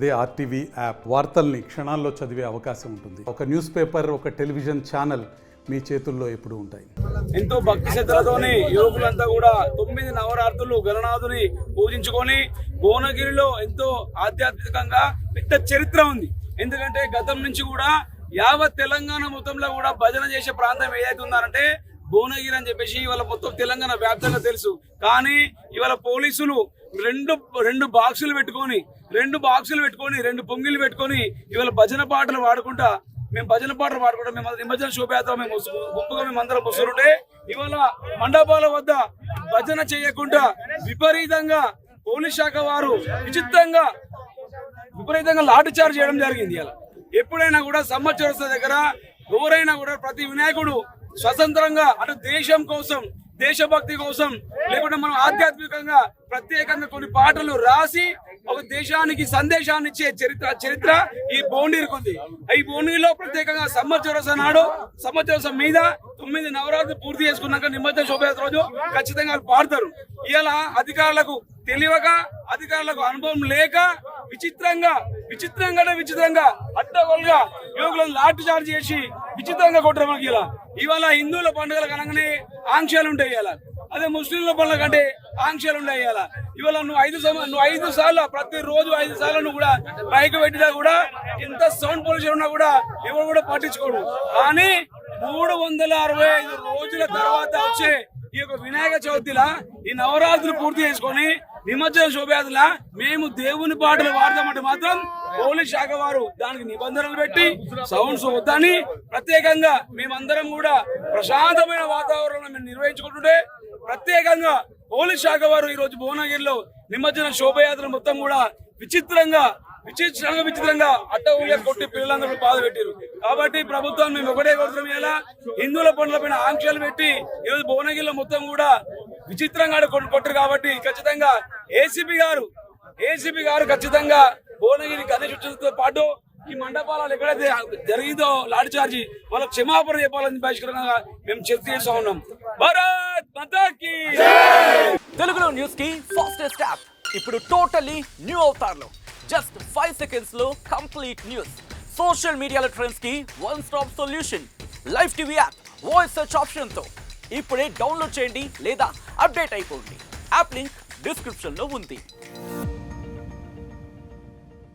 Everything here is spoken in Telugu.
అదే ఆర్టీవీ యాప్ వార్తల్ని క్షణాల్లో చదివే అవకాశం ఉంటుంది. ఒక న్యూస్ పేపర్, ఒక టెలివిజన్ ఛానల్ మీ చేతుల్లో ఎప్పుడూ ఉంటాయి. ఎంతో భక్తి శ్రద్ధలతోని యువకులంతా కూడా 9 నవరాత్రులు గణనాథుని పూజించుకొని భువనగిరిలో ఎంతో ఆధ్యాత్మికంగా పెద్ద చరిత్ర ఉంది. ఎందుకంటే గతం నుంచి కూడా యావత్ తెలంగాణ మొత్తంలో కూడా భజన చేసే ప్రాంతం ఏదైతే ఉందంటే భువనగిరి అని చెప్పేసి ఇవాళ మొత్తం తెలంగాణ వ్యాప్తంగా తెలుసు. కానీ ఇవాళ పోలీసులు రెండు బాక్సులు పెట్టుకొని రెండు పొంగిలు పెట్టుకొని ఇవాళ భజన పాటలు పాడుకుంటా మేము నిమజ్జన శోభయాత్ర గుంపుగా మేమందరం వస్తుంటే ఇవాళ మండపాల వద్ద భజన చేయకుండా విపరీతంగా పోలీస్ శాఖ వారు విపరీతంగా లాఠీ చార్జ్ చేయడం జరిగింది. ఇలా ఎప్పుడైనా కూడా సమ్మచరస్త దగ్గర ఎవరైనా కూడా ప్రతి వినాయకుడు స్వతంత్రంగా అటు దేశం కోసం, దేశభక్తి కోసం, లేకుంటే మనం ఆధ్యాత్మికంగా ప్రత్యేకంగా కొన్ని పాటలు రాసి ఒక దేశానికి సందేశాన్ని ఇచ్చే చరిత్ర ఈ భువనగిరికి ఉంది. ఈ భువనగిరిలో ప్రత్యేకంగా సంవత్సరం మీద 9 నవరాత్రులు పూర్తి చేసుకున్నాక నిమజ్జన శోభయాత్ర రోజు ఖచ్చితంగా పాడతారు. ఇలా అధికారులకు తెలియక, అధికారులకు అనుభవం లేక విచిత్రంగా అడ్డగోలుగా యువకులను లాఠీ చార్జ్ చేసి విచిత్రంగా కొట్టడం. ఇలా ఇవాళ హిందువుల పండుగలకు అనగానే ఆంక్షలు ఉంటాయి. ఇలా అదే ముస్లింల పండుగ అంటే ఆంక్షలు ఉంటాయి. ఇవాళ నువ్వు 5 సార్లు ప్రతిరోజు 5 సార్లు నువ్వు కూడా బైక్ పెట్టినా కూడా ఎంత సౌండ్ పొల్యూషన్ ఉన్నా కూడా ఎవరు కూడా పట్టించుకోడు. కానీ 365 రోజుల తర్వాత వచ్చే ఈ యొక్క వినాయక చవితిలా ఈ నవరాత్రులు పూర్తి చేసుకొని నిమజ్జన శోభయాత్రలా మేము దేవుని పాటలు వాడదామంటే మాత్రం పోలీస్ శాఖ వారు దానికి నిబంధనలు పెట్టి సౌండ్స్ వద్దని ప్రత్యేకంగా మేమందరం కూడా ప్రశాంతమైన వాతావరణంలో మేము నిర్వహించుకుంటుంటే ప్రత్యేకంగా పోలీస్ శాఖ వారు ఈ రోజు భువనగిరిలో నిమజ్జన శోభయాత్ర మొత్తం కూడా విచిత్రంగా అడ్డగోలుగా కొట్టి పిల్లలందరూ బాధ పెట్టారు. కాబట్టి ప్రభుత్వం మేము ఒకటే కోరుతున్నాం, ఇలా హిందువుల పనులపైన ఆంక్షలు పెట్టి ఈరోజు భువనగిరిలో మొత్తం కూడా విచిత్రంగా కొట్టరు. కాబట్టి ఖచ్చితంగా ఏసీపీ గారు ఖచ్చితంగా భువనగిరి గణేశుతో పాటు ఈ మండపాలు ఎక్కడైతే జరిగిందో లాఠీ చార్జీ వాళ్ళకి క్షమాపణ చెప్పాలని బహిష్కరంగా మేము చర్చ చేస్తా ఉన్నాం. భారత్ మాతా కీ తెలుగులో న్యూస్ కి ఫాస్టెస్ట్ యాప్ ఇప్పుడు టోటల్లీ న్యూ అవతార్లో జస్ట్ 5 seconds లో కంప్లీట్ న్యూస్, సోషల్ మీడియాలో ట్రెండ్స్ కి one stop solution, live TV app, voice search option తో ఇప్పుడే డౌన్లోడ్ చేయండి లేదా అప్డేట్ అయిపోండి. యాప్ లింక్ డిస్క్రిప్షన్ లో ఉంది.